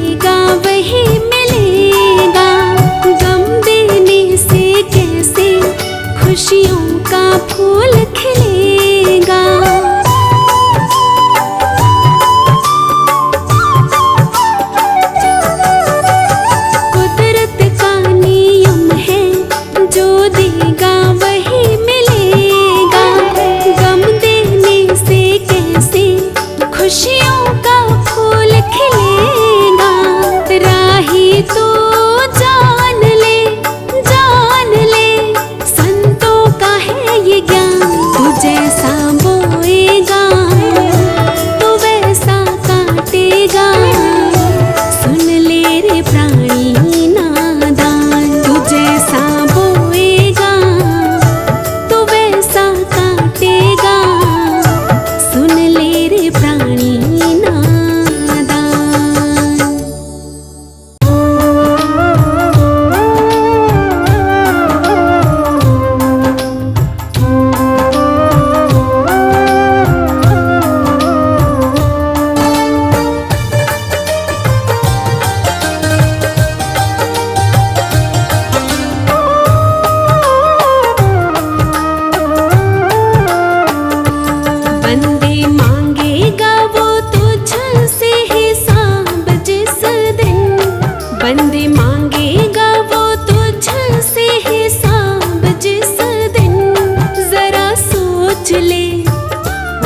देगा वही मिलेगा। गम देने से कैसे खुशियों का फूल खिलेगा। कुदरत का नियम है, जो देगा वही मिलेगा। गम देने से कैसे खुशियों का फूल खिलेगा। राही तो जान ले, जान ले, संतों का है ये ज्ञान। तू जैसा बोएगा तो वैसा काटेगा। सुन ले रे प्राणी नादान, तू जैसा बोएगा तो वैसा काटेगा। सुन ले रे प्राणी नादान। बंदे मांगेगा वो तुझसे हिसाब जिस दिन। बंदे मांगेगा वो तुझसे हिसाब जिस दिन। जरा सोच ले,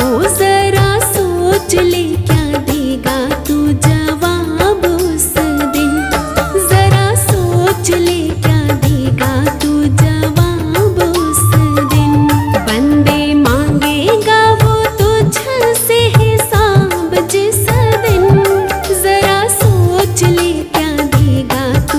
ओ जरा सोच ले, क्या देगा तू जवाब उस दिन। जरा सोच ले, क्या देगा तू जवाब उस दिन। बंदे मांगेगा वो तुझसे हिसाब जिस दिन। जरा सोच ले, क्या देगा तू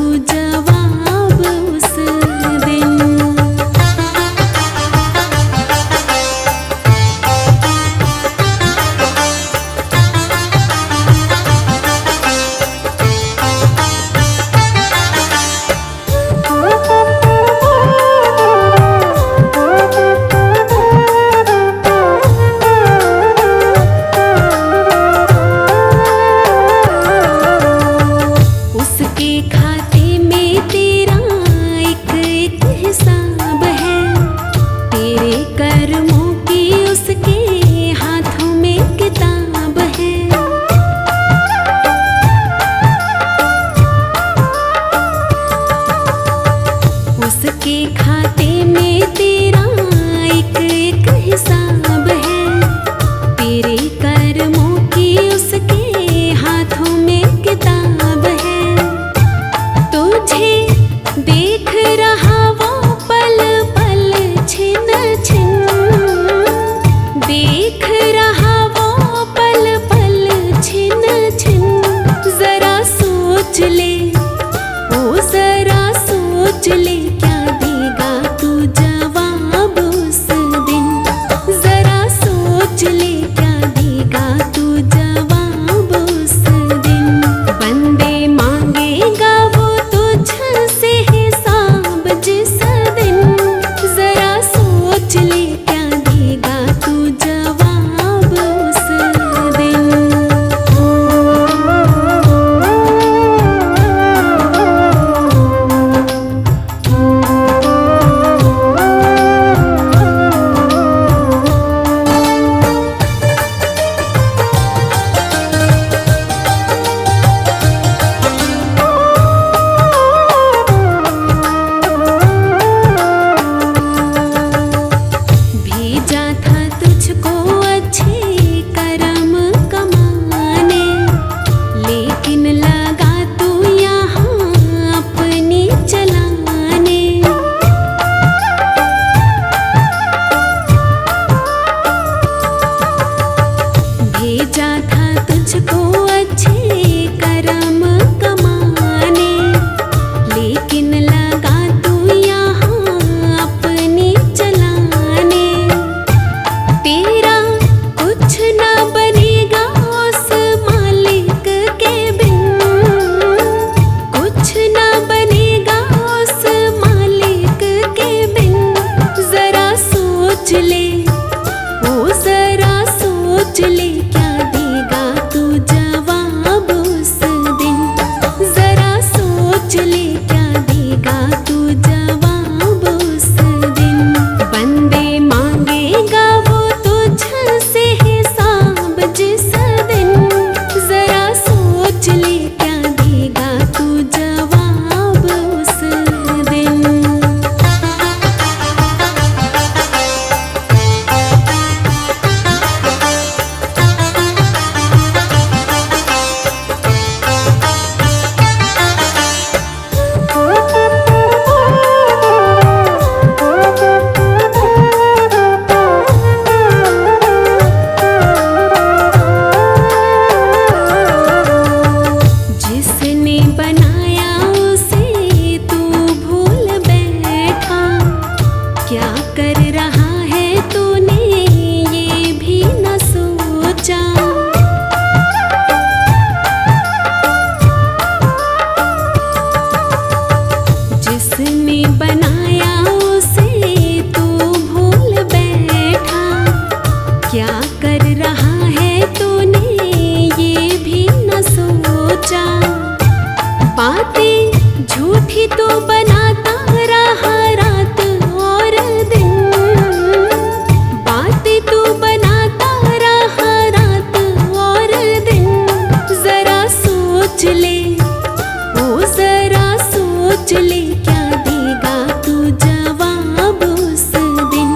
सोच ले क्या देगा तू जवाब उस दिन,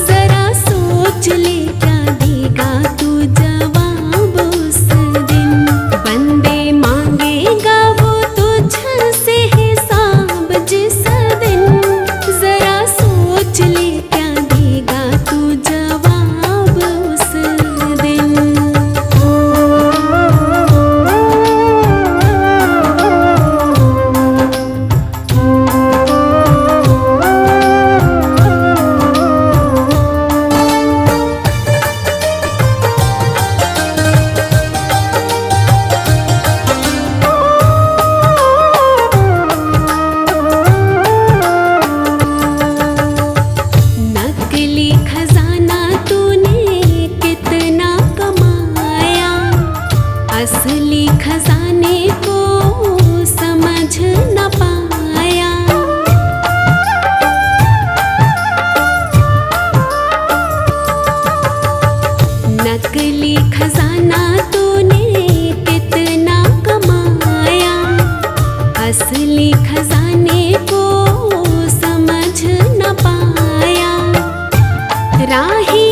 जरा सोच ले क्या देगा तू जवाब उस दिन। बंदे मांगेगा वो तुझसे हिसाब जिस दिन, जरा सोच ले क्या देगा तू जवाब उस दिन। नकली खजाना तूने कितना कमाया, असली खजाने को समझ न पाया। नकली खजाना तूने कितना कमाया, असली खजाने को समझ न पाया। राही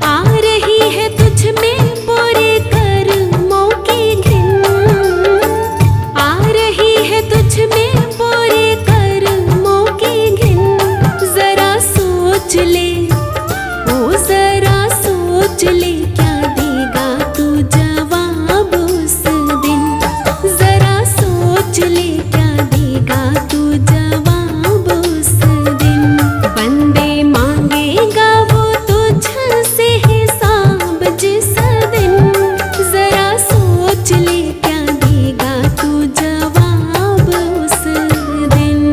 आ रही है तुझ में बुरे कर्मों की घिन, आ रही है तुझ में बुरे कर्मों की घिन। जरा सोच ले, ओ जरा सोच ले क्या देगा तू जवाब उस दिन, जरा सोच ले क्या देगा तू जवाब उस दिन। बंदे मांगेगा वो तुझसे हिसाब जिस दिन, जरा सोच ले क्या देगा तू जवाब उस दिन।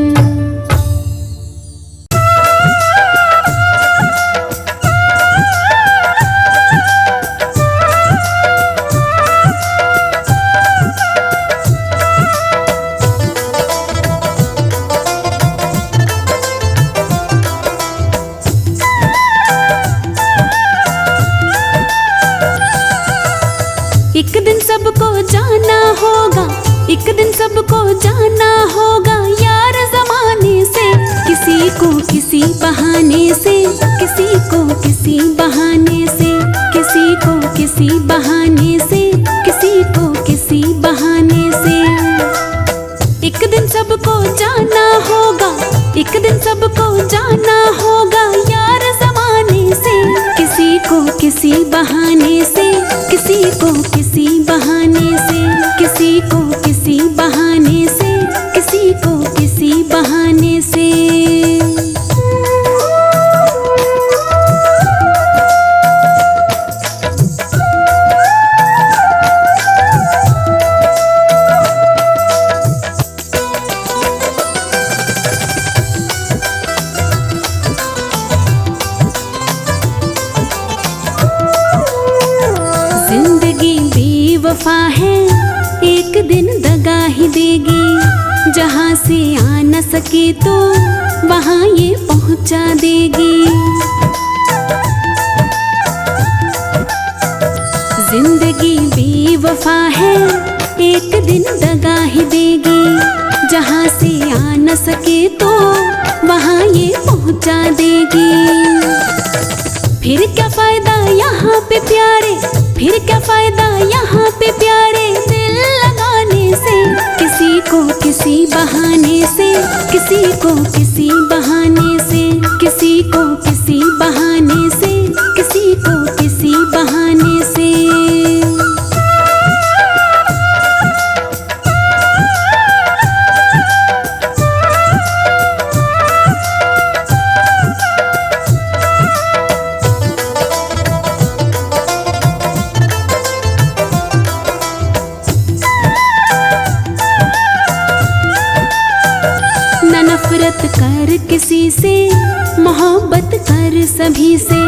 एक दिन सबको जाना होगा, एक दिन सबको जाना होगा यार ज़माने से। किसी को किसी बहाने से, किसी को किसी बहाने से, किसी को किसी बहाने से, किसी को किसी बहाने से। एक दिन सबको जाना होगा, एक दिन सबको जाना होगा यार ज़माने से। किसी को किसी बहाने से, किसी को किसी बहाने से, किसी को किसी बहाने से, किसी को किसी बहाने से। जिंदगी बेवफा है, एक दिन दगा ही देगी। जहाँ से आ न सके तो वहाँ ये पहुँचा देगी। जिंदगी बेवफा है, एक दिन दगा ही देगी। जहाँ से आ न सके तो वहाँ ये पहुँचा देगी। फिर क्या फायदा यहाँ पे प्यारे, फिर क्या फायदा यहाँ पे प्यारे दिल लगाने से। किसी को किसी बहाने से, किसी को किसी बहाने से, किसी को किसी बहाने से, किसी को किसी बहाने से। नफरत कर किसी से, मोहब्बत कर सभी से।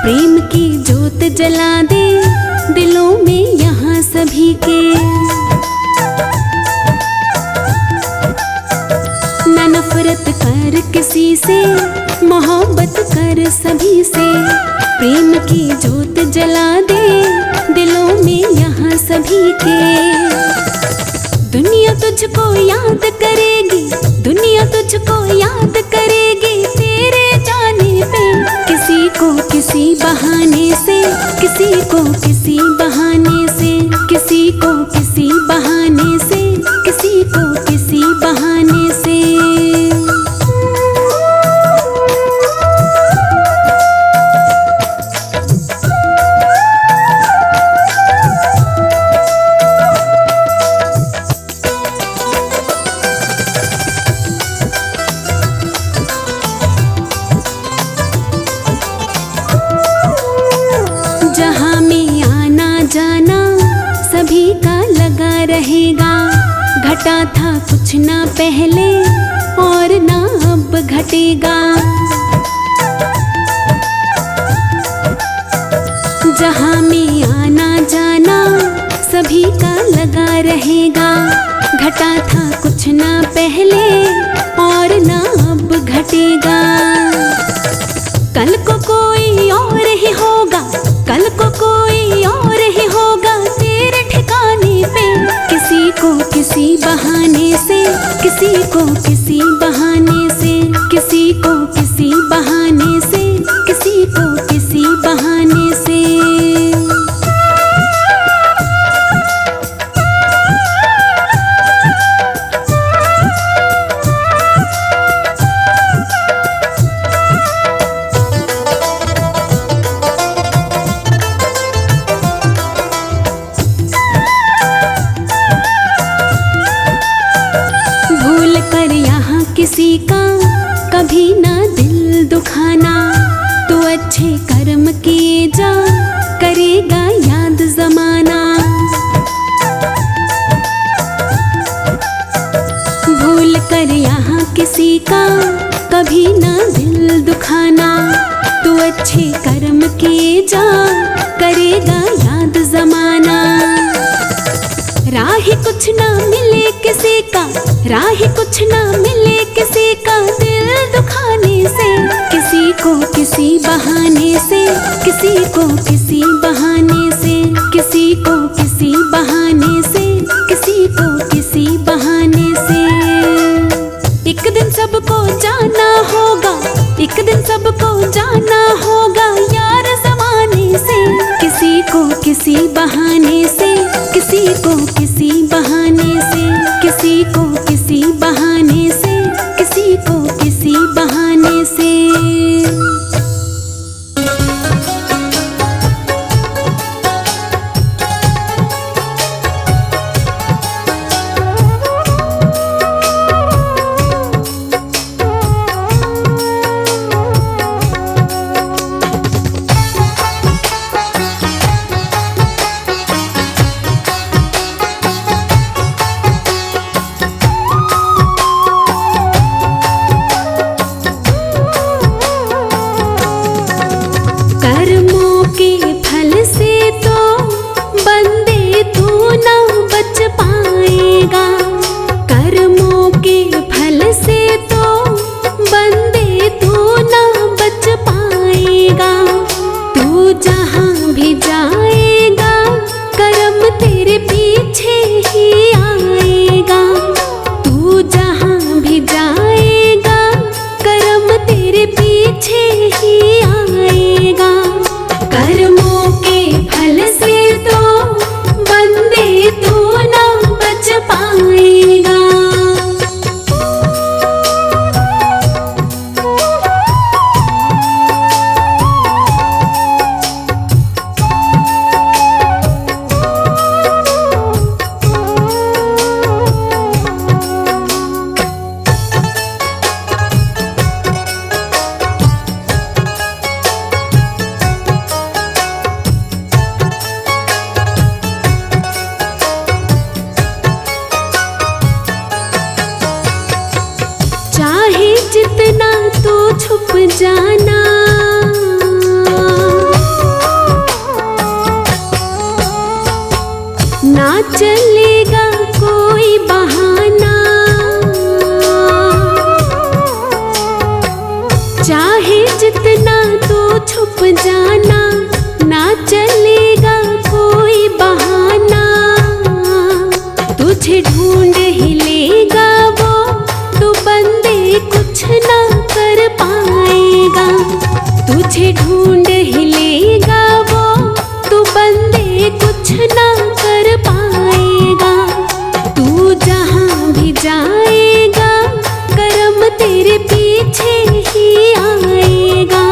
प्रेम की जोत जला दे दिलों में यहाँ सभी के। न नफरत कर किसी से, मोहब्बत कर सभी से। प्रेम की जोत जला दे दिलों में यहाँ सभी के। दुनिया तुझको याद करेगी, दुनिया दुनिया तुझको याद करेगी तेरे जाने पे। किसी को किसी बहाने से, किसी को किसी बहाने से, किसी को किसी बहाने से, किसी को किसी बहाने से। जहाँ में आना जाना सभी का लगा रहेगा। घटा था कुछ ना पहले और ना अब घटेगा। जहाँ में आना जाना सभी का लगा रहेगा। घटा था कुछ ना पहले और ना अब घटेगा। कल को कोई और ही होगा, कल को कोई और ही होगा तेरे ठिकाने पे। किसी को किसी बहाने से, किसी को किसी बहाने से, किसी को किसी बहाने से, किसी को किसी बहाने से। किसी का कभी ना दिल दुखाना, तू अच्छे कर्म किए जा करेगा याद जमाना। भूल कर यहाँ किसी का कभी ना दिल दुखाना, तू अच्छे कर्म किए जा करेगा याद जमाना। राही कुछ ना मिले किसी का, राही कुछ ना मिले किसी का दिल दुखाने से। किसी को किसी बहाने से, किसी को किसी बहाने से, किसी को किसी बहाने से, किसी को किसी बहाने से। एक दिन सबको जाना होगा, एक दिन सबको जाना होगा यार जमाने से। किसी को किसी बहाने से, किसी को किसी बहाने से, किसी को किसी बहाने से, किसी को किसी बहाने से। जितना तो छुप जाना, ना चलेगा कोई बहाना। चाहे जितना तो छुप जाना, ना चलेगा कोई बहाना। तुझे ढूंढ ही लेगा वो, तू बंदे तुझे ढूंढ ही लेगा वो, तू बंदे कुछ ना कर पाएगा। तू जहाँ भी जाएगा कर्म तेरे पीछे ही आएगा।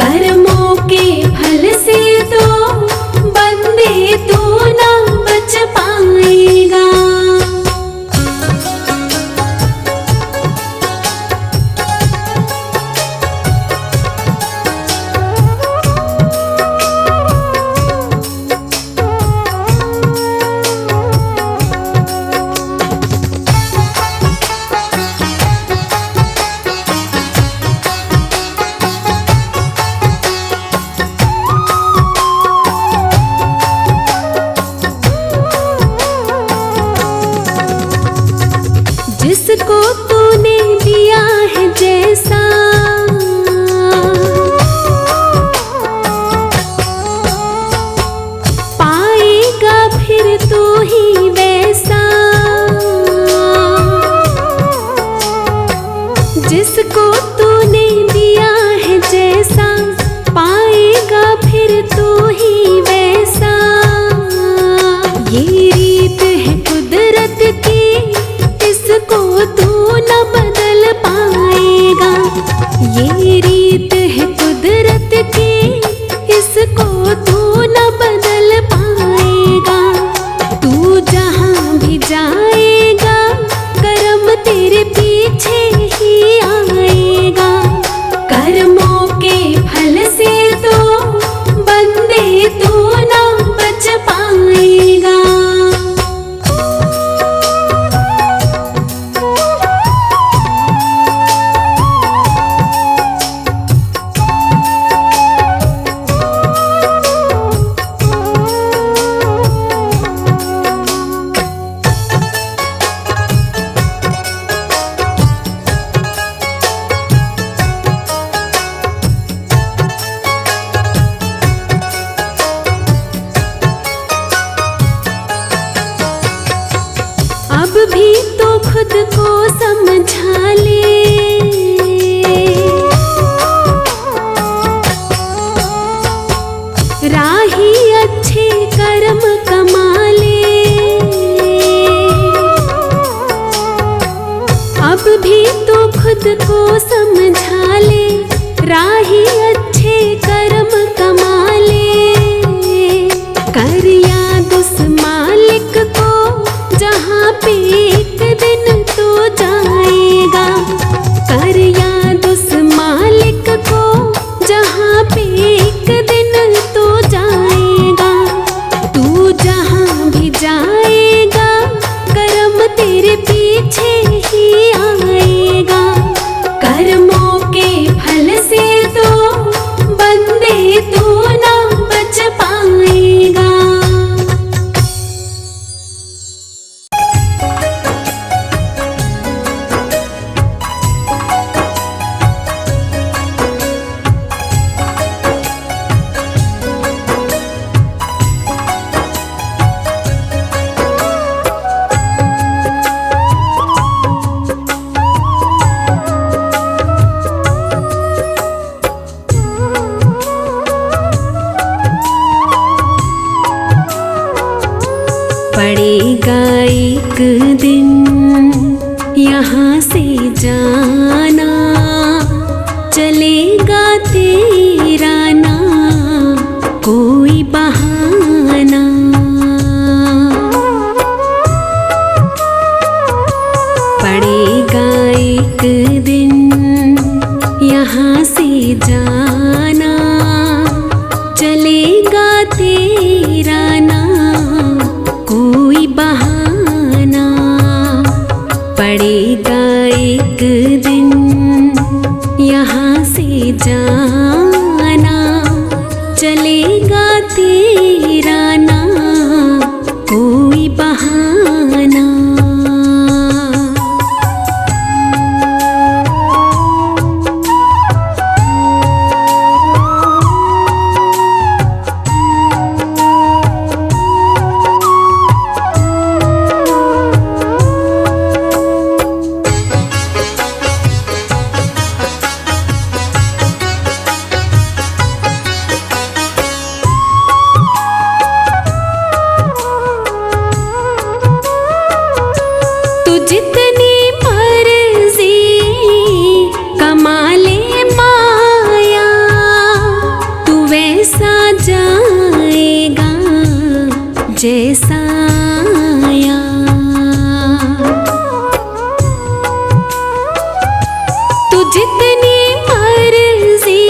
कर्मों के फल से तो बंदे तू ना बच पाएगा। जिसको तूने दिया है जैसा, पाएगा फिर तू ही वैसा। जिसको तूने दिया है जैसा, पाएगा फिर तू ही वैसा। ये रीत है कुदरत की, इसको तू न बदल पाएगा। ये रीत है कुदरत की, इसको तू न बदल पाएगा। तू जहाँ भी जाएगा कर्म तेरे पीछे ही आएगा। कर्मों के फल से तो बंदे तू न बच पाएगा। अब भी तो खुद को समझा ले, राही अच्छे कर्म कमा ले। अब भी तो खुद को समझा ले, राही अच्छे कर्म कमा ले। कर याद उस मालिक को जहाँ पे एक दिन तो जाएगा। कर याद उस मालिक को जहाँ पे एक दिन तो जाएगा। तू जहाँ भी जाएगा कर्म तेरे पीछे ही आएगा। कर्मों के फल से तो बंदे तू ना बच पाएगा। पड़ेगा एक दिन यहाँ से जाना, चलेगा तेरा ना कोई बहाना। पड़ेगा एक दिन यहाँ से जाना, चलेगा तेरा ना कोई बहाना। पड़ेगा एक दिन यहाँ से जाना, चलेगा तेरा ना कोई बहाना। जितनी मर्जी कमा ले माया, तू वैसा जाएगा जैसा आया। तू जितनी मर्जी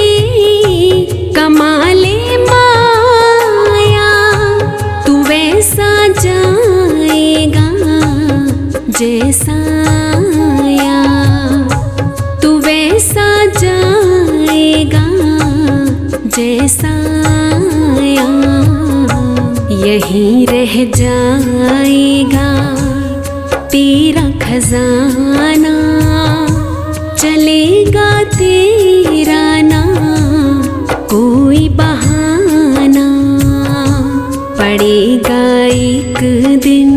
कमा ले माया, तू वैसा जाएगा जैसा आया। तू वैसा जाएगा जैसा आया। यहीं रह जाएगा तेरा खजाना, चलेगा तेरा ना कोई बहाना। पड़ेगा एक दिन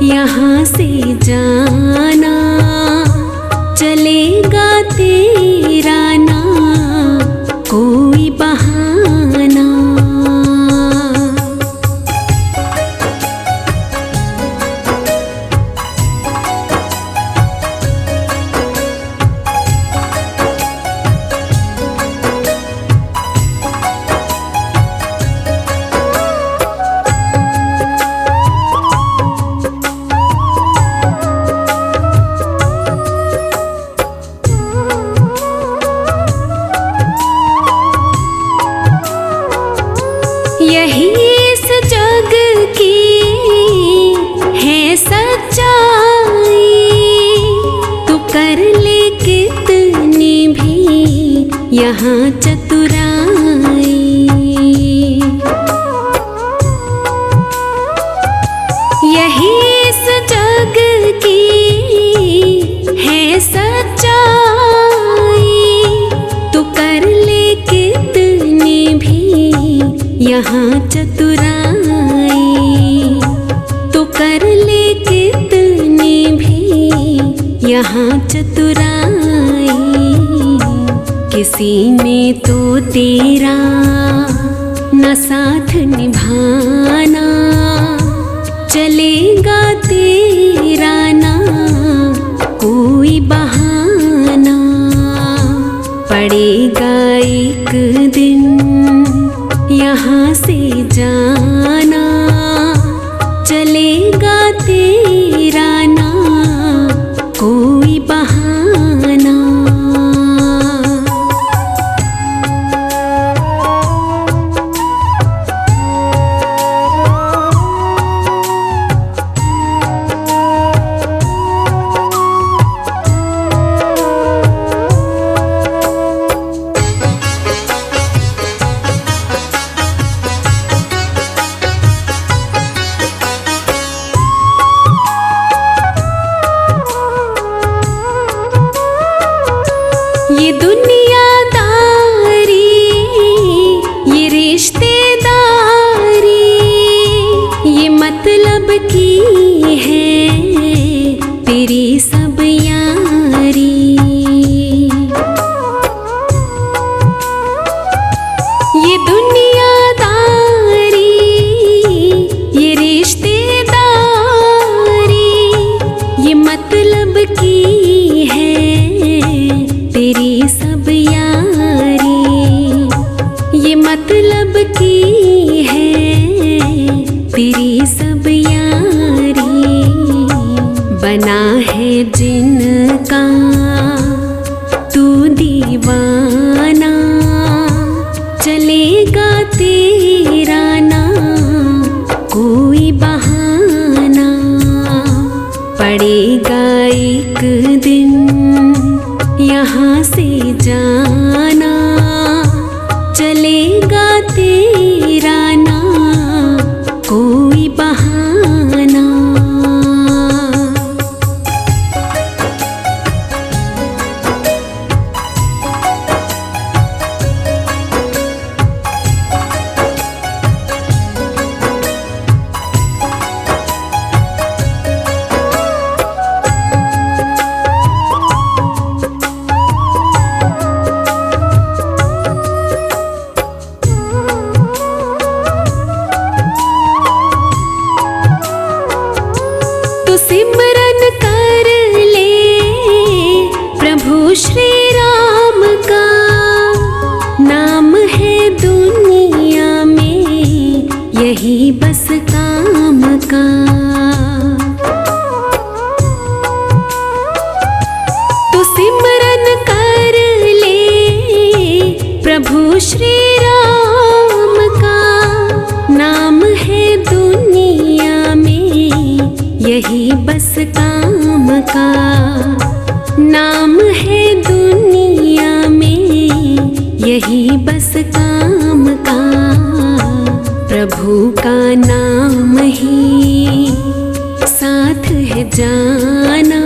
यहाँ से जाना, चलेगा तेरा ना कोई बहाना। यही इस जग की है सच्चाई, तू कर ले कितनी भी यहाँ चतुराई। यही इस जग की है सच्चाई, तू कर ले कितनी भी यहाँ चतुराई। तो कर ले कितनी भी यहाँ चतुराई। किसी ने तो तेरा न साथ निभाना, चलेगा तेरा ना कोई बहाना। पड़ेगा एक दिन यहाँ से जाना, चलेगा तेरा ना कोई बहाना। ये दुनियादारी, ये रिश्तेदारी, ये मतलब की है तेरी सब यारी। ये दुनियादारी, ये रिश्तेदारी, ये मतलब की है तेरी सब यारी। ये मतलब की है तेरी सब यारी। बना है जिनका तू दीवाना, चलेगा तेरा ना कोई बहाना। पड़ेगा एक दिन यहाँ से जाना, चलेगा तेरा ना कोई बहाना। यही बस काम का। तो सिमरन कर ले प्रभु श्री राम का, नाम है दुनिया में यही बस काम का। नाम है दुनिया में यही बस काम का। प्रभु का नाम ही साथ है जाना,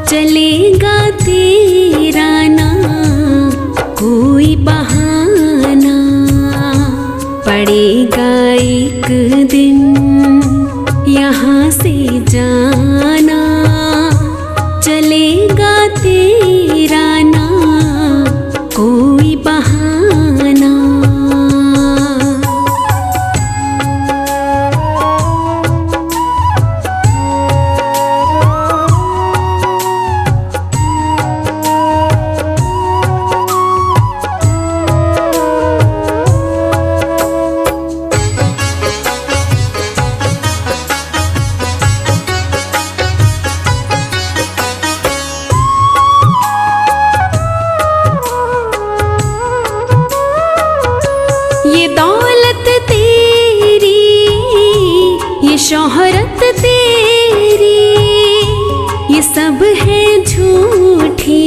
चलेगा तेरा ना कोई बहाना। पड़ेगा एक दिन यहाँ से जाना, चलेगा तेरा ना कोई बहाना। ये दौलत तेरी, ये शोहरत तेरी, ये सब है झूठी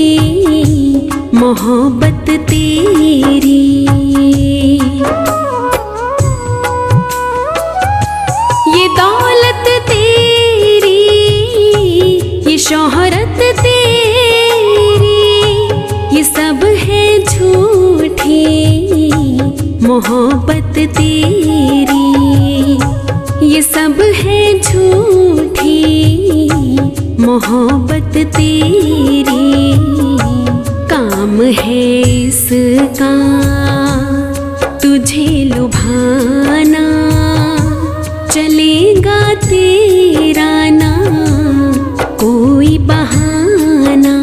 मोहब्बत तेरी। ये दौलत तेरी, ये शोहरत तेरी, ये सब है झूठी मोहब्बत तेरी। ये सब है झूठी मोहब्बत तेरी। काम है इसका तुझे लुभाना, चलेगा तेरा ना कोई बहाना।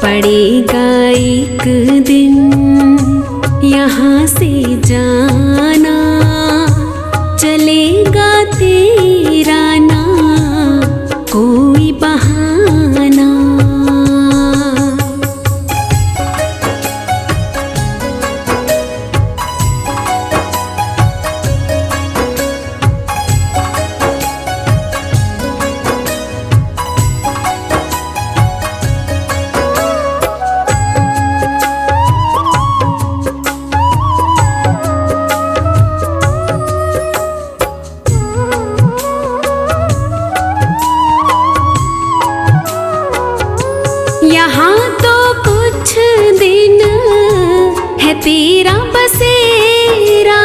पड़ेगा एक दिन यहाँ से जाना, चलेगा तेरा ना कोई बहाना। यहाँ तो कुछ दिन है तेरा बसेरा,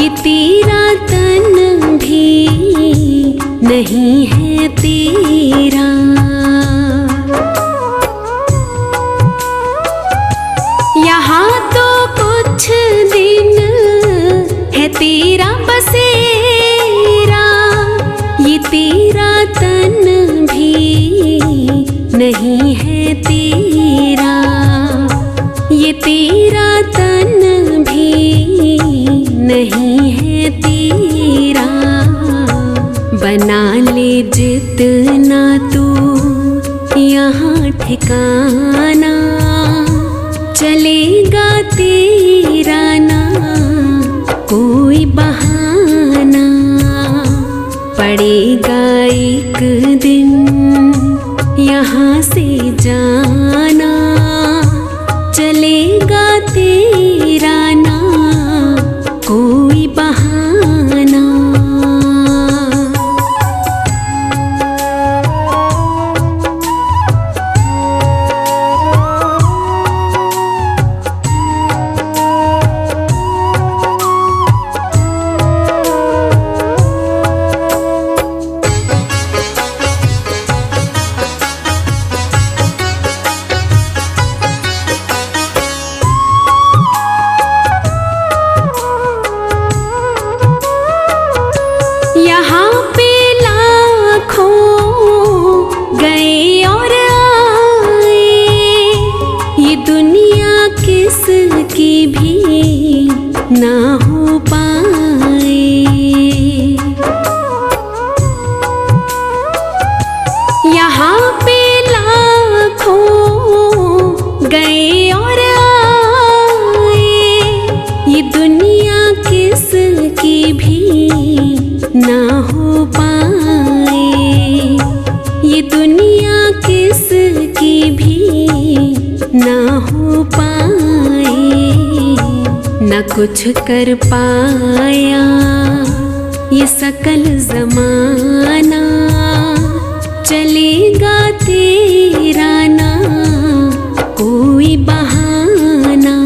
ये तेरा तन भी नहीं है तेरा। यहाँ तो कुछ दिन है तेरा बसेरा, ये तेरा तन भी नहीं है तेरा। ये तेरा तन भी नहीं है तेरा। बना ले जितना तू यहाँ ठिकाना, चलेगा तेरा ना कोई बहाना। पड़ेगा एक दिन यहाँ से जाना, चलेगा तेरा ना कोई बहाना। गए और आए, ये दुनिया किसकी भी ना हो पाए, ये दुनिया किसकी भी ना हो पाए। न कुछ कर पाया ये सकल ज़माना, चलेगा तेरा ना कोई बहाना,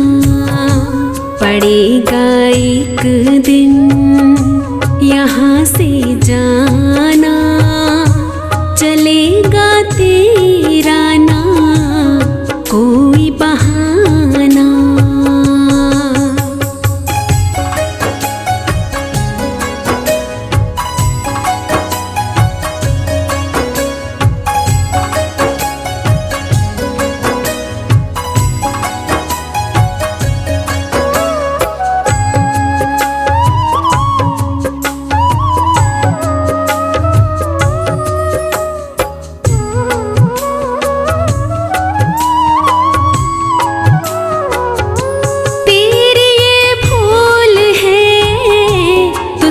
पड़ेगा एक दिन यहाँ से जाना, चलेगा तेरा ना कोई बहाना।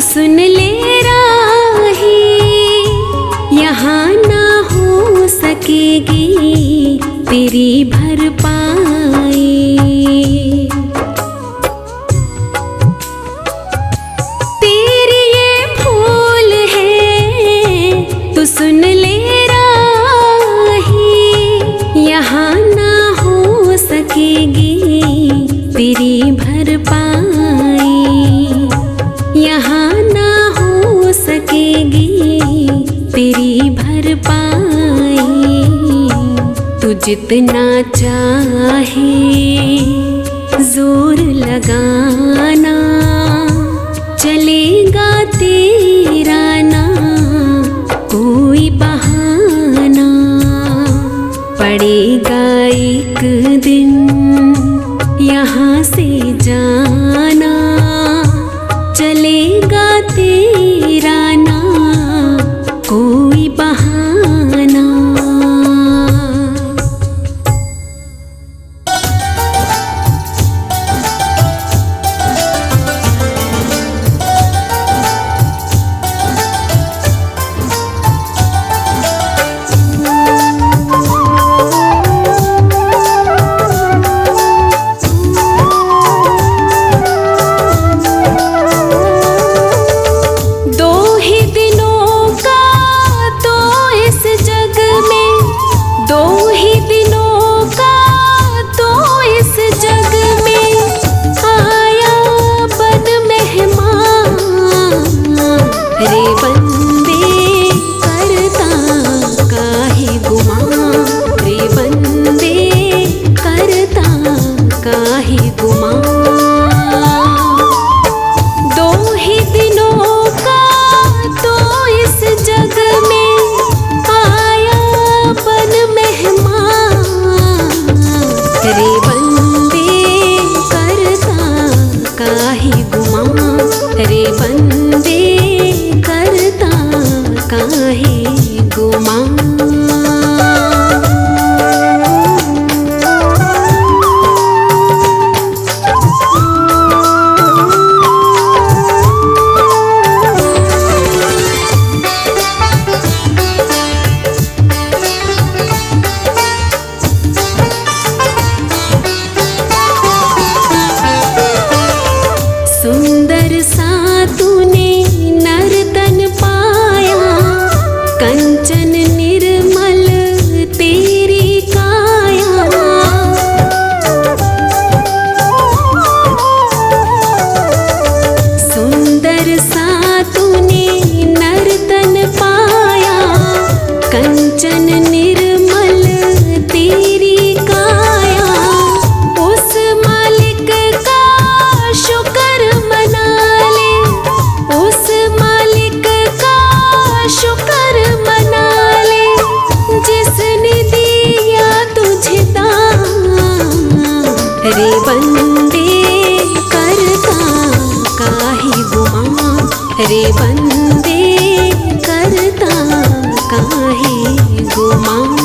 सुन ले राही, यहाँ ना हो सकेगी तेरी भरपाई। तेरी ये भूल है तो सुन ले राही, यहाँ ना हो सकेगी तेरी भरपाई, यहाँ ना हो सकेगी तेरी भरपाई। तू जितना चाहे जोर लगाना, चलेगा तेरा ना कोई बहाना, पड़ेगा एक दिन यहाँ से जाना, चलेगा तेरा ना कोई बहाना। रे बंदे करता काहे गुमान, रे बंदे करता काहे गुमान। दो ही दिनों का तो इस जग में आया बन मेहमान, रे बंदे करता काहे गुमान, रे बंदे करता काहे गुमान। सुंदर सा तूने नर्तन पाया, कंचन निर्मल तेरी काया। सुंदर सा तूने नर्तन पाया, कंचन निर्मल तेरी काया। उस मालिक का शुक्र मना ले, उस मालिक का शुक्र मना ले, जिसने दिया तुझे दान। रे बंदे करता काहे गुमान, रे बंदे करता काहे गुमान।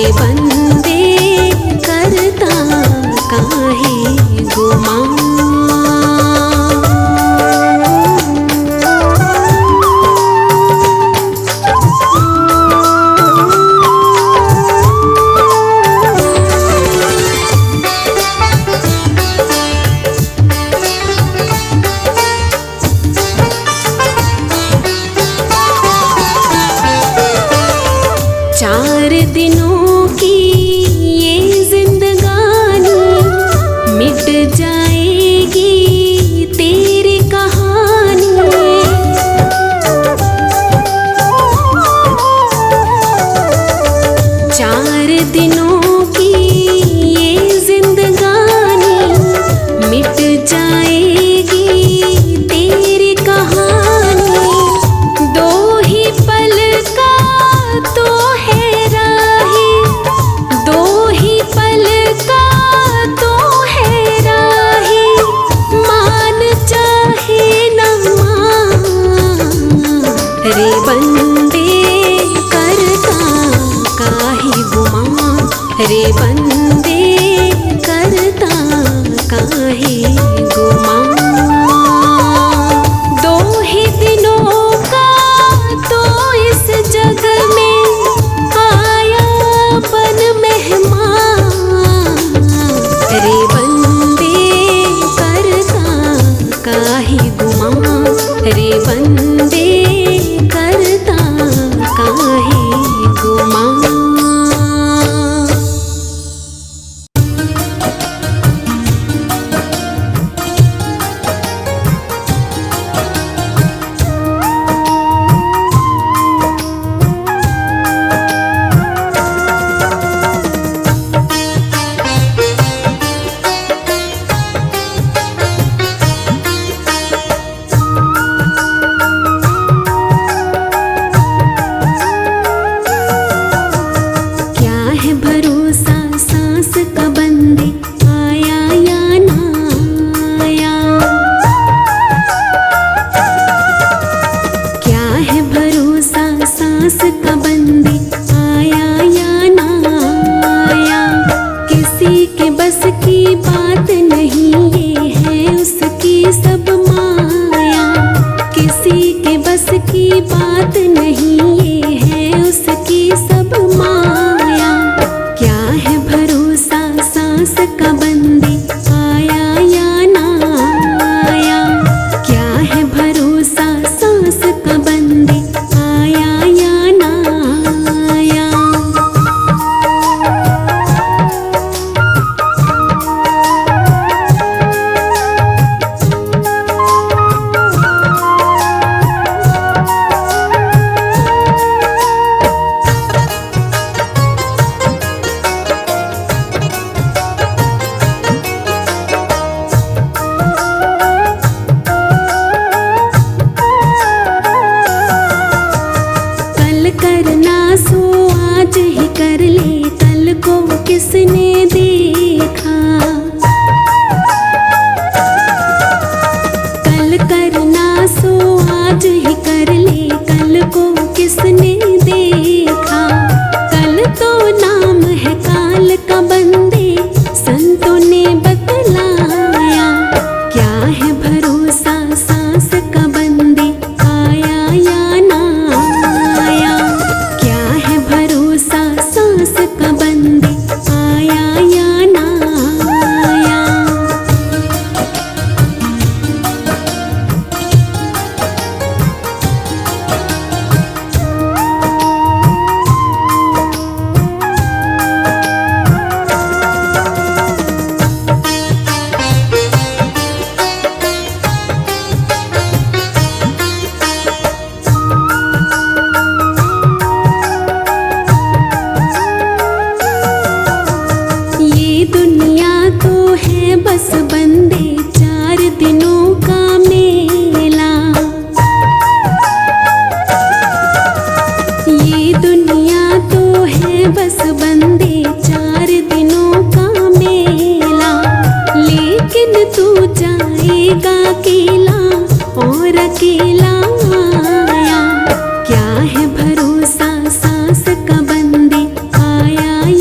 रे बंदे करता काहे गुमान। चार दिनों की ये जिंदगानी मिट जाएगी तेरी कहानी। चार दिनों की ये जिंदगानी मिट जाएगी तेरी कहानी। दो ही पल का तो है राही, दो ही पल का तो है राही, मान चाहे न मान रे बंदे करता काहे गुमान। रे बंदे करता काहे गुमान। दो ही दिनों का तो इस जग में आया बन मेहमान। रे बंदे करता काहे गुमान। रे बंदे करता काहे गुमान। आया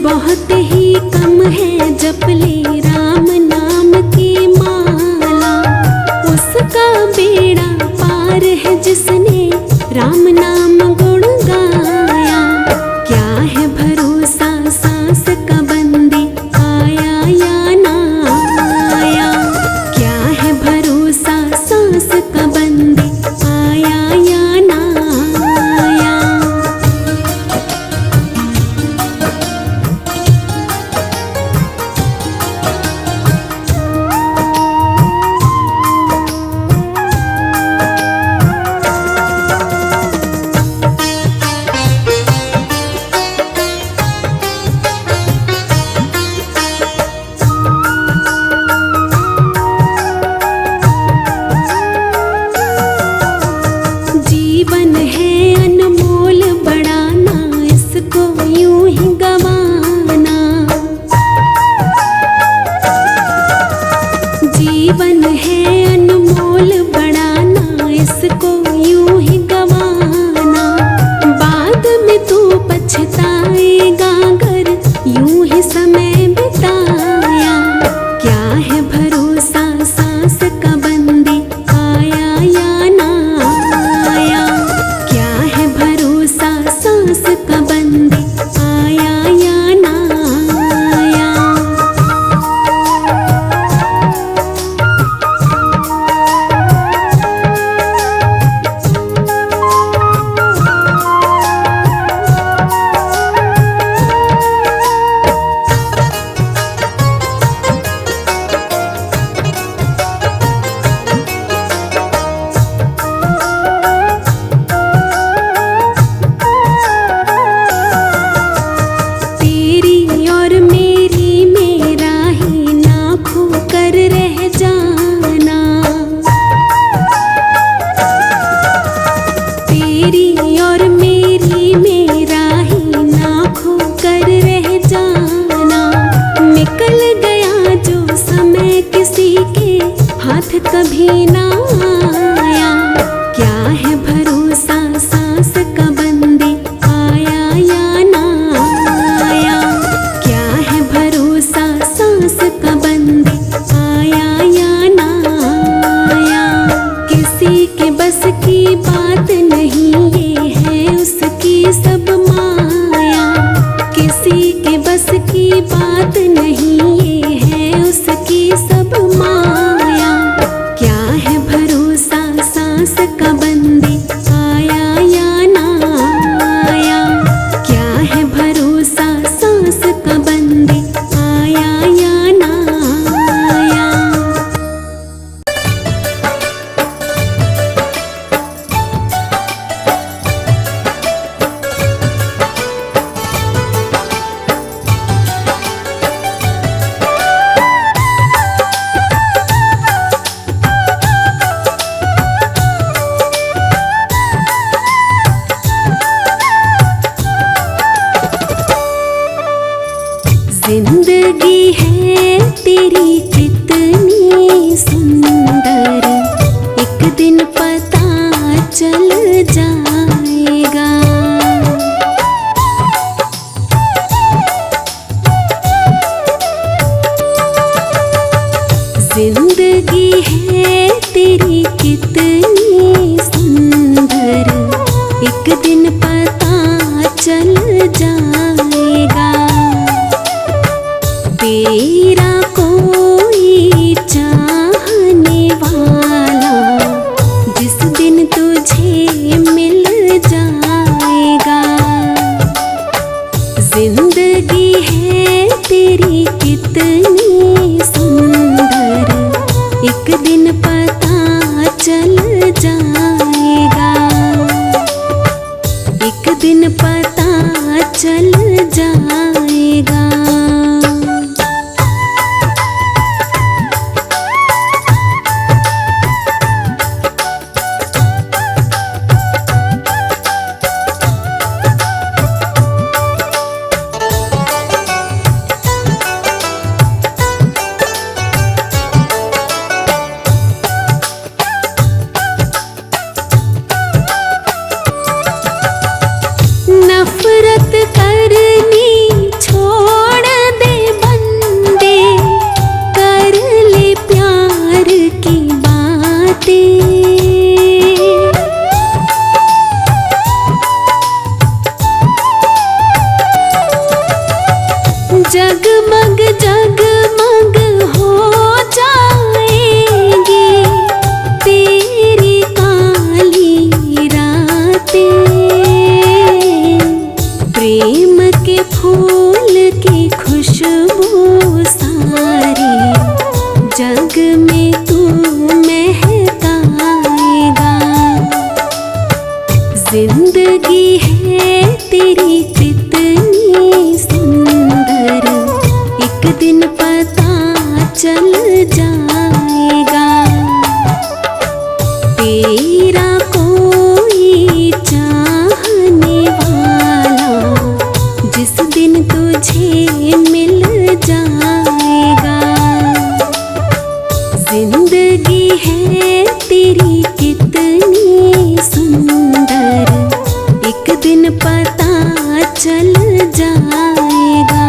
बहुत ही कम है जप ले राम नाम की माला। उसका बेड़ा पार है जिसने राम नाम गुण गाया। क्या है भरोसा सांस का बंदी आया या ना आया। क्या है भरोसा सांस का बंदी आया या ना आया। जीवन है अनमोल बढ़ाना, इसको यूं ही गवाना। जीवन है अनमोल बढ़ाना, इसको यूं ही गवाना। बाद में तू पछताएगा अगर यूं ही समय बिताया। क्या है भरोसा सांस का बंदी आया या ना आया। क्या है भरोसा सांस का बंदी आया या ना आया। तेरी और मेरी मेरा ही ना खो कर रह जाना। तेरी और मेरी मेरा ही ना खो कर रह जाना। निकल गया जो समय किसी के हाथ कभी ना आया। क्या है भरोसा सांस का बंदी आया या ना आया। क्या है भरोसा सांस का बंदी आया या ना आया। किसी के बस की बात नहीं ये है उसकी सब माया। किसी के बस की बात नहीं ये है उसकी सब माया। क्या है भरोसा सांस का बंदी आया या ना आया। क्या है भरोसा सांस का बंदी आया या ना आया। जिंदगी है तेरी कितनी सुंदर, एक दिन पता चल जाएगा। जिंदगी है तेरी कितनी सुंदर, एक दिन पता चल जाएगा। तेरा कोई चाहने वाला जिस दिन तुझे मिल जाएगा। जिंदगी है तेरी कितनी सुंदर, एक दिन पता चल जाएगा। एक दिन पता चल जाएगा। नफरत करनी जगमग जगमग हो जाएंगी तेरी काली रातें। प्रेम के फूल की खुशबू सारी जग में तू महकाएगा। जिंदगी है तेरी कितनी सुंदर, एक दिन पता चल जाएगा। तेरा कोई चाहने वाला जिस दिन तुझे मिल जाएगा। जिंदगी है तेरी कितनी सुंदर, एक दिन पता चल जाएगा।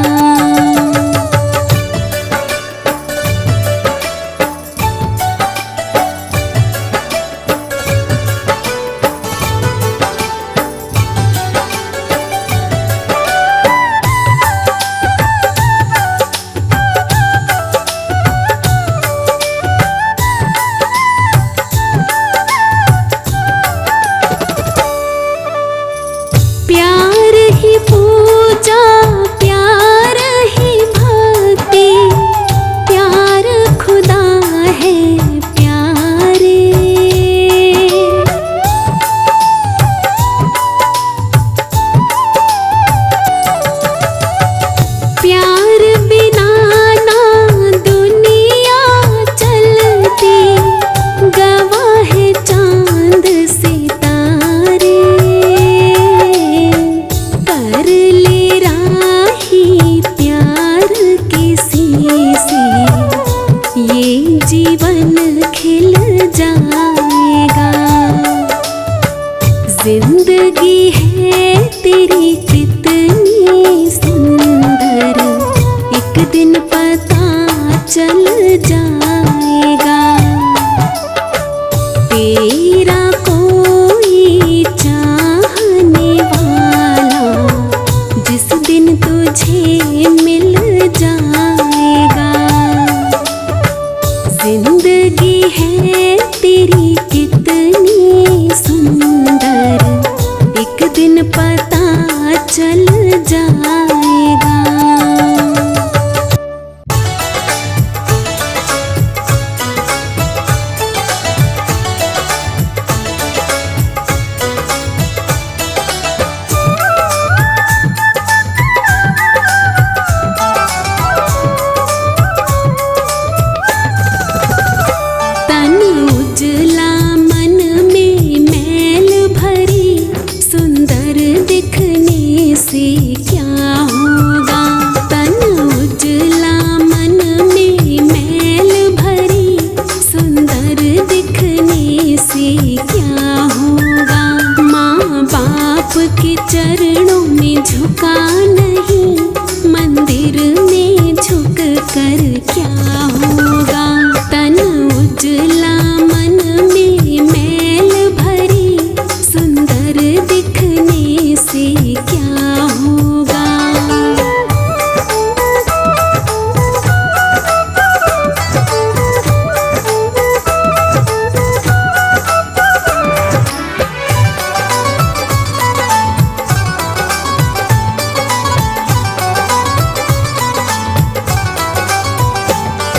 प्यार ही पूजा, प्यार ही भक्ति, प्यार खुदा है प्यारे। प्यार बिना ना दुनिया चलती, गवाह है चांद सितारे। कर ले राही प्यार किसी से, ये जीवन खिल जाएगा। जिंदगी है तेरी कितनी सुंदर, एक दिन पता चल जाएगा। तेरा कोई चाहने वाला जिस दिन तुझे मिल जाएगा। जिंदगी है तेरी कितनी सुंदर, एक दिन पता चल जाएगा। तन उजला मन में मैल भरी, सुंदर दिखने से क्या होगा। तन उजला मन में मैल भरी, सुंदर दिखने से क्या होगा। माँ बाप के चरणों में झुका नहीं, मंदिर में झुक कर क्या होगा। तन उजला मन में मैल भरी, सुंदर दिखने से क्या होगा।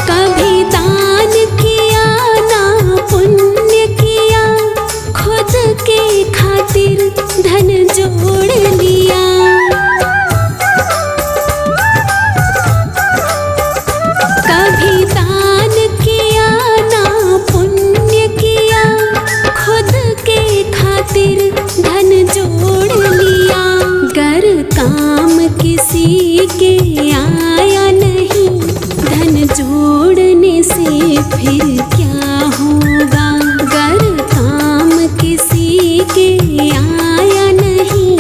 कभी दान किया ना पुण्य किया, खुद के खातिर धन जोड़ लिया। कभी दान किया ना पुण्य किया, खुद के खातिर धन जोड़ लिया। गर काम किसी के आया नहीं, धन जोड़ने से फिर क्या होगा। गर काम किसी के आया नहीं,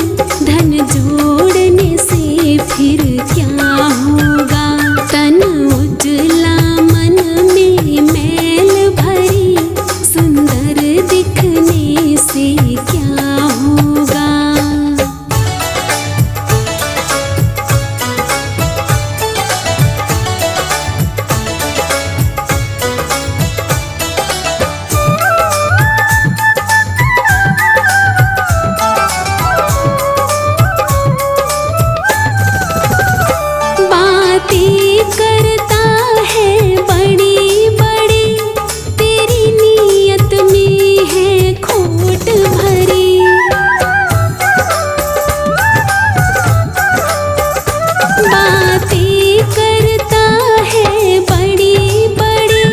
बातें करता है बड़ी बड़ी,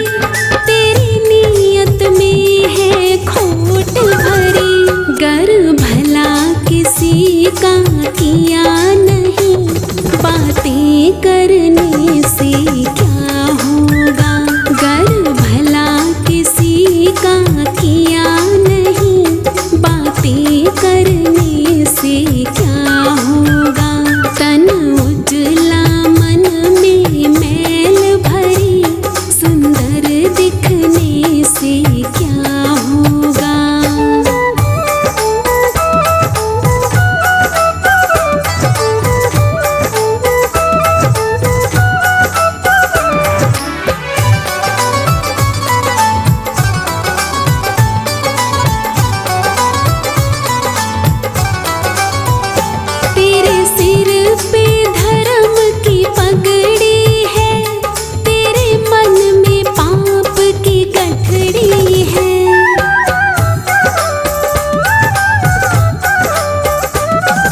तेरी नीयत में है खोट भरी। गर भला किसी का किया नहीं, बातें करने से क्या होगा। गर भला किसी का किया नहीं, बातें करने से क्या होगा। तन उजला मन में मैल भरी, सुंदर दिखने से क्या होगा। तेरे सिर पे धर्म की पगड़ी है, तेरे मन में पाप की गठरी है।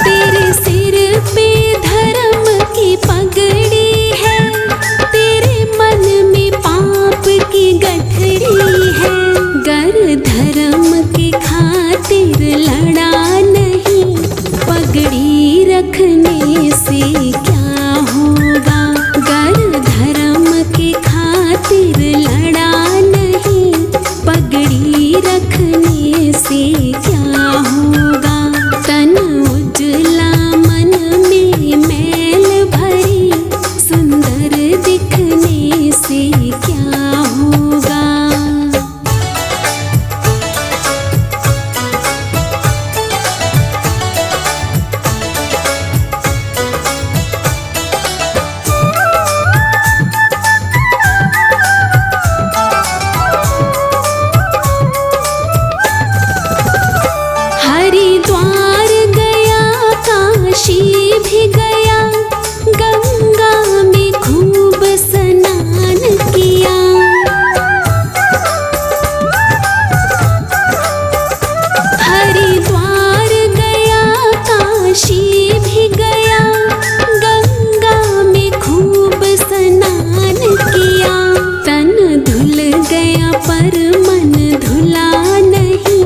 तेरे सिर पे धर्म की पगड़ी है, तेरे मन में पाप की गठरी है। गर धर्म के खातिर लड़ा नहीं, पगड़ी रखने से क्या होगा। गर धर्म के खातिर लड़ा नहीं, पगड़ी रखने से क्या होगा। तन उजला मन में मैल भरी, सुंदर दिखने से क्या होगा। हरिद्वार गया, काशी भी गया, गंगा में खूब स्नान किया। हरिद्वार गया, काशी भी गया, गंगा में खूब स्नान किया। तन धुल गया पर मन धुला नहीं,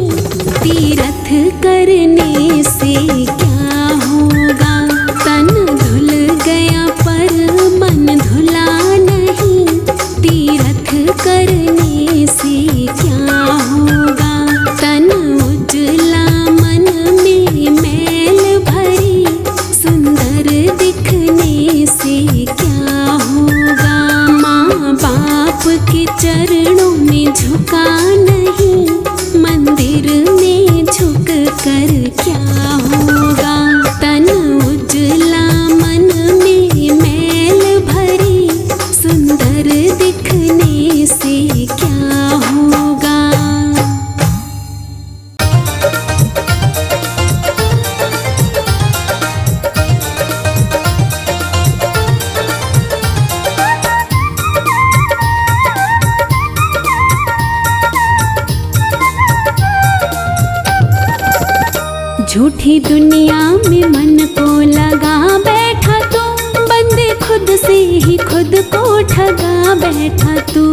तीर्थ करने से क्या होगा। तन धुल गया पर मन धुला नहीं, तीर्थ करने से क्या होगा। तन उजला मन में मैल भरी, सुंदर दिखने से क्या होगा। माँ बाप के चरणों में झुका नहीं, मंदिर में झुक कर क्या होगा। तन उजला मन में मैल भरी, सुंदर दिखने से क्या होगा। झूठी दुनिया में मन को लगा बैठा तू, बंदे खुद से ही खुद को ठगा बैठा तू।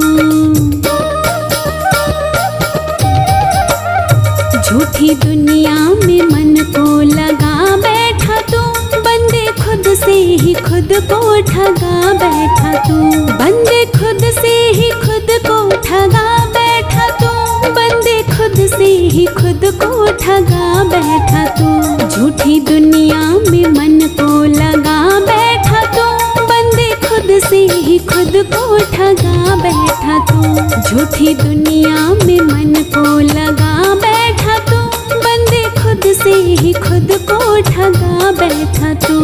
झूठी दुनिया में मन को लगा बैठा तू, बंदे खुद से ही खुद को ठगा बैठा तू। बंदे खुद से ही खुद को ठगा बैठा तू, बंदे खुद से ही खुद को ठगा बैठा तू। झूठी दुनिया में मन को लगा बैठा तू, बंदे खुद से ही खुद को ठगा बैठा तू। झूठी दुनिया में मन को लगा बैठा तू, बंदे खुद से ही खुद को ठगा बैठा तू।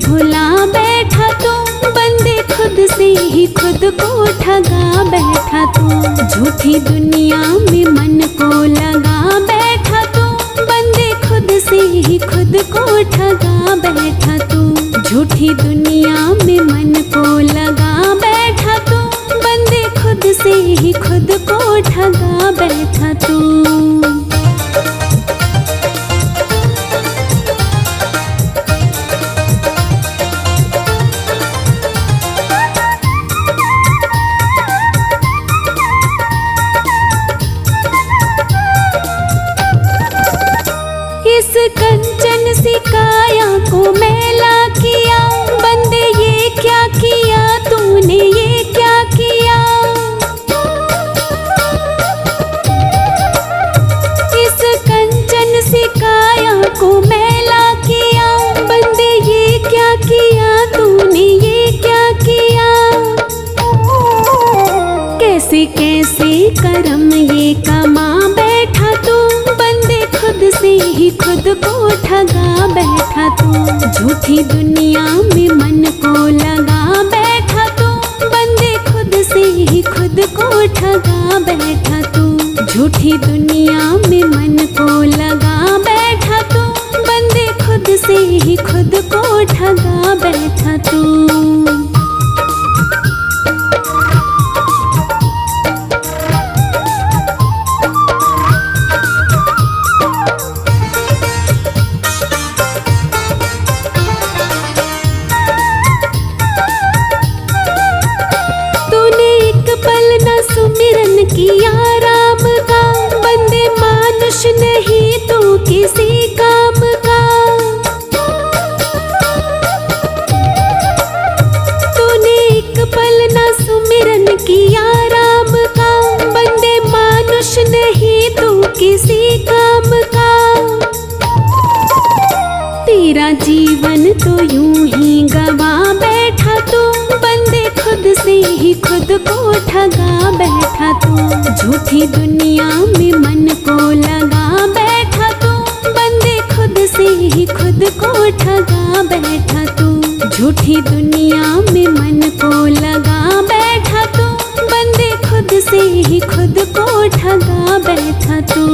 भुला बैठा तू, बंदे खुद से ही खुद को ठगा बैठा तू। झूठी दुनिया में मन को लगा बैठा तू, बंदे खुद से ही खुद को ठगा बैठा तू। झूठी दुनिया में मन को लगा बैठा तू, बंदे खुद से ही खुद को ठगा बैठा तू। इस कंचन सी काया को मैला किया, बंदे ये क्या किया तूने, ये क्या किया। इस कंचन सी काया को मैला किया, बंदे ये क्या किया तूने, ये क्या किया। कैसे कैसे कर्म ये कमा बैठा तू, बंदे खुद से ही खुद को ठगा बैठा तू। झूठी दुनिया में मन को लगा बैठा तू, बंदे खुद से ही खुद को ठगा बैठा तू। झूठी दुनिया में मन को लगा बैठा तू, बंदे खुद से ही खुद को ठगा बैठा तू। सुमिरन किया राम का, बंदे मानुष नहीं तू किसी काम का। तूने एक पल न सुमिरन किया राम का, बंदे मानुष नहीं तू किसी काम का। तेरा जीवन तो यूं ही गवा बैठा तू, बंदे खुद से ही खुद को ठगा बैठा तू। झूठी दुनिया में मन को लगा बैठा तू, बंदे खुद से ही खुद को ठगा बैठा तू। झूठी दुनिया में मन को लगा बैठा तू, बंदे खुद से ही खुद को ठगा बैठा तू।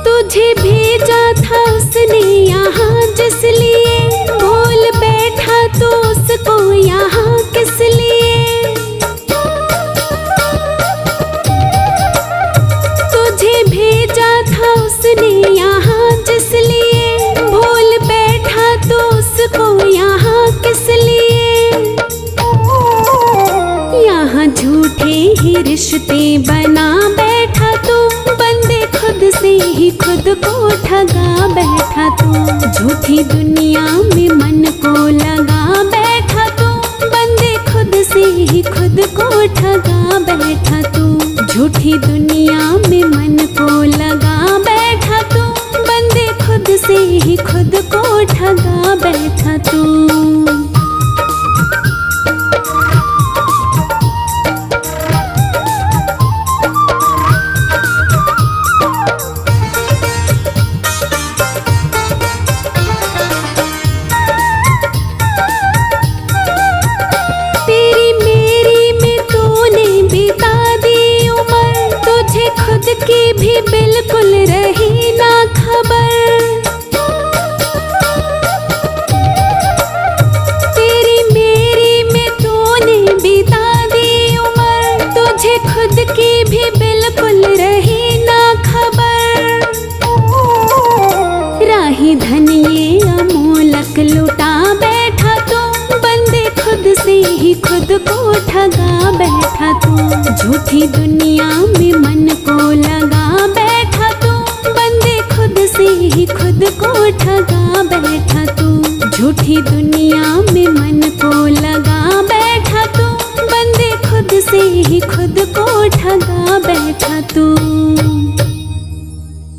तुझे भेजा था उसने यहाँ जिस लिए, भूल बैठा तो उसको यहाँ किस लिए। तुझे भेजा था उसने यहाँ जिस लिए, भूल बैठा तो उसको यहाँ किस लिए। यहाँ झूठे ही रिश्ते बना बैठा तू, बंदे खुद से ही खुद को ठगा बैठा तू। झूठी दुनिया में मन को लगा बैठा तू, बंदे खुद से ही खुद को ठगा बैठा तू। झूठी दुनिया में मन को लगा बैठा तू, बंदे खुद से ही खुद को ठगा बैठा तू। खुद की भी बिल्कुल रही ना खबर, तेरी मेरी में तूने बिता दी उम्र। तुझे खुद की भी बिल्कुल रही ना खबर। राही धन ये अमोलक लुटा बैठा तू, बंदे खुद से ही खुद को ठगा बैठा तू। झूठी दुनिया में मन को लगा बैठा तू, बंदे खुद से ही खुद को ठगा बैठा तू। झूठी दुनिया में मन को लगा बैठा तू, बंदे खुद से ही खुद को ठगा बैठा तू।